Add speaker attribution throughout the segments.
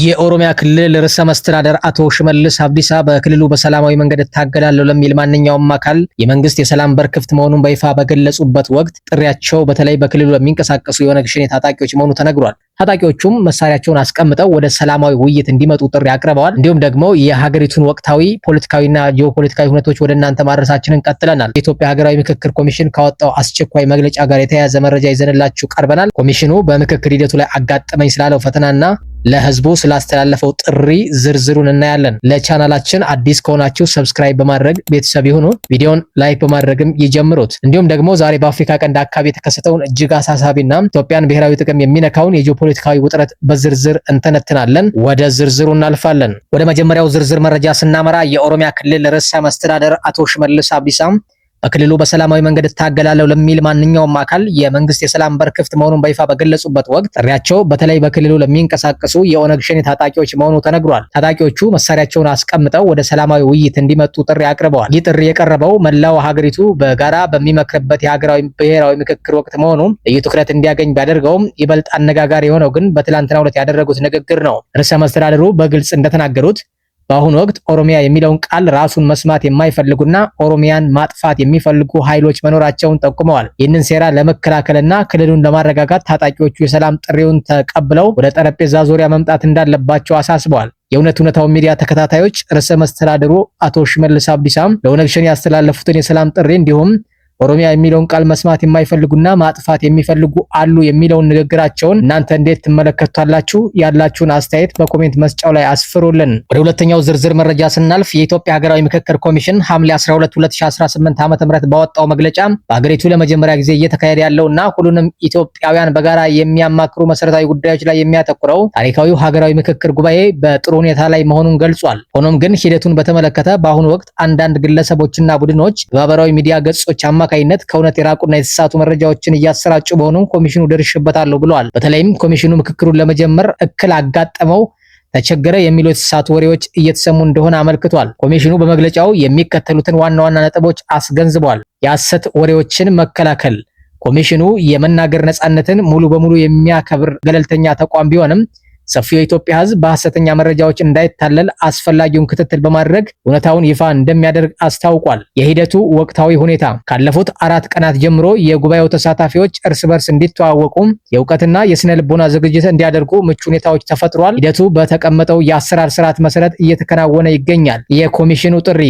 Speaker 1: የኦሮሚያ ክልል ርዕሰ መስተዳድር አቶ ሽመልስ አብዲሳ በክልሉ በሰላማዊ መንገድ እታገላለሁ ለሚል ማንኛውም አካል የመንግስት የሰላም በር ክፍት መሆኑን በይፋ በገለጹበት ወቅት ጥሪያቸው በተለይ በክልሉ ለሚንቀሳቀሱ የኦነግ ሸኔ ታጣቂዎች መሆኑ ተነግሯል። ታጣቂዎቹም መሳሪያቸውን አስቀምጠው ወደ ሰላማዊ ውይይት እንዲመጡ ጥሪ አቅርበዋል። እንዲሁም ደግሞ የሀገሪቱን ወቅታዊ ፖለቲካዊና ጂኦፖለቲካዊ ሁኔታዎች ወደ እናንተ ማድረሳችንን ቀጥለናል። የኢትዮጵያ ሀገራዊ ምክክር ኮሚሽን ካወጣው አስቸኳይ መግለጫ ጋር የተያያዘ መረጃ ይዘንላችሁ ቀርበናል። ኮሚሽኑ በምክክር ሂደቱ ላይ አጋጠመኝ ስላለው ፈተናና ለህዝቡ ስላስተላለፈው ጥሪ ዝርዝሩን እናያለን። ለቻናላችን አዲስ ከሆናችሁ ሰብስክራይብ በማድረግ ቤተሰብ ይሁኑ። ቪዲዮን ላይክ በማድረግም ይጀምሩት። እንዲሁም ደግሞ ዛሬ በአፍሪካ ቀንድ አካባቢ የተከሰተውን እጅግ አሳሳቢና ኢትዮጵያን ብሔራዊ ጥቅም የሚነካውን የጂኦፖለቲካዊ ውጥረት በዝርዝር እንተነትናለን። ወደ ዝርዝሩ እናልፋለን። ወደ መጀመሪያው ዝርዝር መረጃ ስናመራ የኦሮሚያ ክልል ርዕሰ መስተዳድር አቶ ሽመልስ አብዲሳ በክልሉ በሰላማዊ መንገድ እታገላለሁ ለሚል ማንኛውም አካል የመንግስት የሰላም በር ክፍት መሆኑን በይፋ በገለጹበት ወቅት ጥሪያቸው በተለይ በክልሉ ለሚንቀሳቀሱ የኦነግ ሸኔ ታጣቂዎች መሆኑ ተነግሯል። ታጣቂዎቹ መሳሪያቸውን አስቀምጠው ወደ ሰላማዊ ውይይት እንዲመጡ ጥሪ አቅርበዋል። ይህ ጥሪ የቀረበው መላው ሀገሪቱ በጋራ በሚመክርበት የሀገራዊ ብሔራዊ ምክክር ወቅት መሆኑ ልዩ ትኩረት እንዲያገኝ ቢያደርገውም ይበልጥ አነጋጋሪ የሆነው ግን በትላንትናው ዕለት ያደረጉት ንግግር ነው። ርዕሰ መስተዳድሩ በግልጽ እንደተናገሩት በአሁኑ ወቅት ኦሮሚያ የሚለውን ቃል ራሱን መስማት የማይፈልጉና ኦሮሚያን ማጥፋት የሚፈልጉ ኃይሎች መኖራቸውን ጠቁመዋል። ይህንን ሴራ ለመከላከልና ክልሉን ለማረጋጋት ታጣቂዎቹ የሰላም ጥሪውን ተቀብለው ወደ ጠረጴዛ ዙሪያ መምጣት እንዳለባቸው አሳስበዋል። የእውነታው ሚዲያ ተከታታዮች ርዕሰ መስተዳድሩ አቶ ሽመልስ አብዲሳም ለኦነግ ሸኔ ያስተላለፉትን የሰላም ጥሪ እንዲሁም ኦሮሚያ የሚለውን ቃል መስማት የማይፈልጉና ማጥፋት የሚፈልጉ አሉ የሚለውን ንግግራቸውን እናንተ እንዴት ትመለከቷላችሁ? ያላችሁን አስተያየት በኮሜንት መስጫው ላይ አስፍሩልን። ወደ ሁለተኛው ዝርዝር መረጃ ስናልፍ የኢትዮጵያ ሀገራዊ ምክክር ኮሚሽን ሐምሌ 12 2018 ዓ.ም ባወጣው መግለጫ በሀገሪቱ ለመጀመሪያ ጊዜ እየተካሄደ ያለውና ሁሉንም ኢትዮጵያውያን በጋራ የሚያማክሩ መሰረታዊ ጉዳዮች ላይ የሚያተኩረው ታሪካዊው ሀገራዊ ምክክር ጉባኤ በጥሩ ሁኔታ ላይ መሆኑን ገልጿል። ሆኖም ግን ሂደቱን በተመለከተ በአሁኑ ወቅት አንዳንድ ግለሰቦችና ቡድኖች በማህበራዊ ሚዲያ ገጾች አማካይነት ከእውነት የራቁና የተሳሳቱ መረጃዎችን እያሰራጩ መሆኑን ኮሚሽኑ ደርሼበታለሁ ብለዋል። በተለይም ኮሚሽኑ ምክክሩን ለመጀመር እክል አጋጠመው ተቸገረ የሚሉ የተሳሳቱ ወሬዎች እየተሰሙ እንደሆነ አመልክቷል። ኮሚሽኑ በመግለጫው የሚከተሉትን ዋና ዋና ነጥቦች አስገንዝቧል። የሐሰት ወሬዎችን መከላከል። ኮሚሽኑ የመናገር ነጻነትን ሙሉ በሙሉ የሚያከብር ገለልተኛ ተቋም ቢሆንም ሰፊው የኢትዮጵያ ሕዝብ በሐሰተኛ መረጃዎች እንዳይታለል አስፈላጊውን ክትትል በማድረግ እውነታውን ይፋ እንደሚያደርግ አስታውቋል። የሂደቱ ወቅታዊ ሁኔታ ካለፉት 4 ቀናት ጀምሮ የጉባኤው ተሳታፊዎች እርስ በርስ እንዲተዋወቁ የእውቀትና የስነ ልቦና ዝግጅት እንዲያደርጉ ምቹ ሁኔታዎች ተፈጥሯል። ሂደቱ በተቀመጠው የአሰራር ስርዓት መሰረት እየተከናወነ ይገኛል። የኮሚሽኑ ጥሪ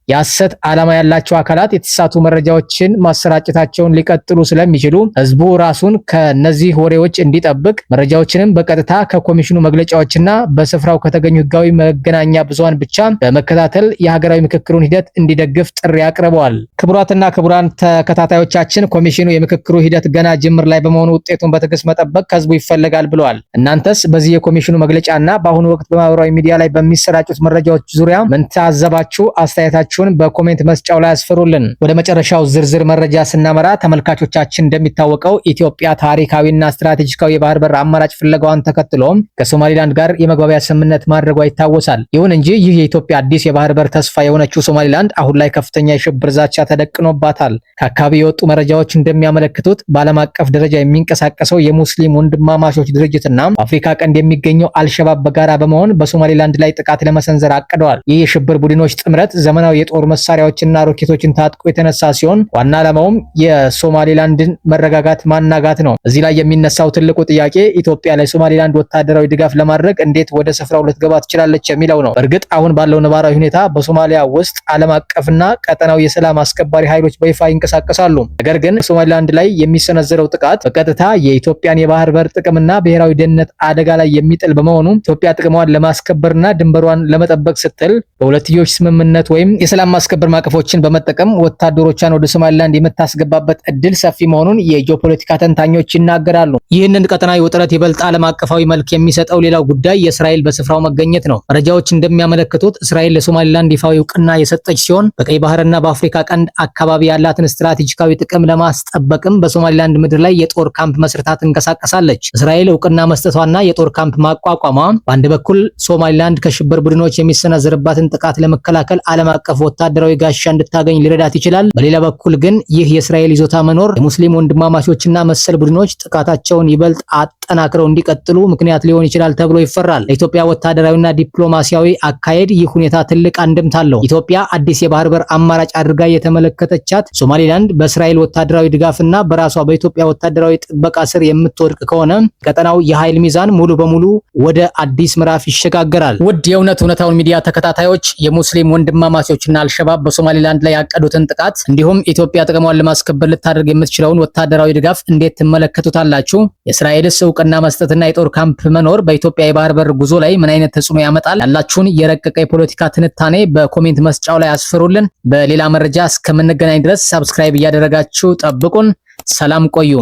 Speaker 1: የሐሰት ዓላማ ያላቸው አካላት የተሳሳቱ መረጃዎችን ማሰራጨታቸውን ሊቀጥሉ ስለሚችሉ ህዝቡ ራሱን ከነዚህ ወሬዎች እንዲጠብቅ መረጃዎችንም በቀጥታ ከኮሚሽኑ መግለጫዎችና በስፍራው ከተገኙ ህጋዊ መገናኛ ብዙሃን ብቻ በመከታተል የሀገራዊ ምክክሩን ሂደት እንዲደግፍ ጥሪ አቅርበዋል። ክቡራትና ክቡራን ተከታታዮቻችን ኮሚሽኑ የምክክሩ ሂደት ገና ጅምር ላይ በመሆኑ ውጤቱን በትዕግስት መጠበቅ ከህዝቡ ይፈልጋል ብለዋል። እናንተስ በዚህ የኮሚሽኑ መግለጫና በአሁኑ ወቅት በማህበራዊ ሚዲያ ላይ በሚሰራጩት መረጃዎች ዙሪያ ምን ታዘባችሁ? አስተያየታችሁ በኮሜንት መስጫው ላይ አስፍሩልን። ወደ መጨረሻው ዝርዝር መረጃ ስናመራ ተመልካቾቻችን እንደሚታወቀው ኢትዮጵያ ታሪካዊና ስትራቴጂካዊ የባህር በር አማራጭ ፍለጋዋን ተከትሎ ከሶማሊላንድ ጋር የመግባቢያ ስምምነት ማድረጓ ይታወሳል። ይሁን እንጂ ይህ የኢትዮጵያ አዲስ የባህር በር ተስፋ የሆነችው ሶማሊላንድ አሁን ላይ ከፍተኛ የሽብር ዛቻ ተደቅኖባታል። ከአካባቢ የወጡ መረጃዎች እንደሚያመለክቱት በዓለም አቀፍ ደረጃ የሚንቀሳቀሰው የሙስሊም ወንድማማቾች ድርጅትና በአፍሪካ ቀንድ የሚገኘው አልሸባብ በጋራ በመሆን በሶማሊላንድ ላይ ጥቃት ለመሰንዘር አቅደዋል። ይህ የሽብር ቡድኖች ጥምረት ዘመናዊ የጦር መሳሪያዎችና ሮኬቶችን ታጥቆ የተነሳ ሲሆን ዋና ዓላማውም የሶማሊላንድን መረጋጋት ማናጋት ነው። እዚህ ላይ የሚነሳው ትልቁ ጥያቄ ኢትዮጵያ ለሶማሊላንድ ወታደራዊ ድጋፍ ለማድረግ እንዴት ወደ ስፍራው ልትገባ ትችላለች የሚለው ነው። በእርግጥ አሁን ባለው ነባራዊ ሁኔታ በሶማሊያ ውስጥ ዓለም አቀፍና ቀጠናዊ የሰላም አስከባሪ ኃይሎች በይፋ ይንቀሳቀሳሉ። ነገር ግን ሶማሊላንድ ላይ የሚሰነዘረው ጥቃት በቀጥታ የኢትዮጵያን የባህር በር ጥቅምና ብሔራዊ ደህንነት አደጋ ላይ የሚጥል በመሆኑ ኢትዮጵያ ጥቅሟን ለማስከበርና ድንበሯን ለመጠበቅ ስትል በሁለትዮሽ ስምምነት ወይም የሰላም ማስከበር ማዕቀፎችን በመጠቀም ወታደሮቿን ወደ ሶማሊላንድ የምታስገባበት እድል ሰፊ መሆኑን የጂኦፖለቲካ ተንታኞች ይናገራሉ። ይህንን ቀጠናዊ ውጥረት ይበልጥ ዓለም አቀፋዊ መልክ የሚሰጠው ሌላው ጉዳይ የእስራኤል በስፍራው መገኘት ነው። መረጃዎች እንደሚያመለክቱት እስራኤል ለሶማሊላንድ ይፋዊ እውቅና የሰጠች ሲሆን በቀይ ባህርና በአፍሪካ ቀንድ አካባቢ ያላትን ስትራቴጂካዊ ጥቅም ለማስጠበቅም በሶማሊላንድ ምድር ላይ የጦር ካምፕ መስርታ ትንቀሳቀሳለች። እስራኤል እውቅና መስጠቷና የጦር ካምፕ ማቋቋሟ በአንድ በኩል ሶማሊላንድ ከሽብር ቡድኖች የሚሰነዘርባትን ጥቃት ለመከላከል ዓለም አቀፍ ወታደራዊ ጋሻ እንድታገኝ ሊረዳት ይችላል። በሌላ በኩል ግን ይህ የእስራኤል ይዞታ መኖር የሙስሊም ወንድማማቾችና መሰል ቡድኖች ጥቃታቸውን ይበልጥ አጠናክረው እንዲቀጥሉ ምክንያት ሊሆን ይችላል ተብሎ ይፈራል። ለኢትዮጵያ ወታደራዊና ዲፕሎማሲያዊ አካሄድ ይህ ሁኔታ ትልቅ አንድምታ አለው። ኢትዮጵያ አዲስ የባህር በር አማራጭ አድርጋ የተመለከተቻት ሶማሊላንድ በእስራኤል ወታደራዊ ድጋፍና በራሷ በኢትዮጵያ ወታደራዊ ጥበቃ ስር የምትወድቅ ከሆነ ቀጠናው የኃይል ሚዛን ሙሉ በሙሉ ወደ አዲስ ምዕራፍ ይሸጋገራል። ውድ የእውነታውን ሚዲያ ተከታታዮች የሙስሊም ወንድማማቾችና አልሸባብ በሶማሊላንድ ላይ ያቀዱትን ጥቃት እንዲሁም ኢትዮጵያ ጥቅሟን ለማስከበር ልታደርግ የምትችለውን ወታደራዊ ድጋፍ እንዴት ትመለከቱታላችሁ? የእስራኤልስ እውቅና መስጠትና የጦር ካምፕ መኖር በኢትዮጵያ የባህር በር ጉዞ ላይ ምን አይነት ተጽዕኖ ያመጣል? ያላችሁን የረቀቀ የፖለቲካ ትንታኔ በኮሜንት መስጫው ላይ አስፍሩልን። በሌላ መረጃ እስከምንገናኝ ድረስ ሰብስክራይብ እያደረጋችሁ ጠብቁን። ሰላም ቆዩ።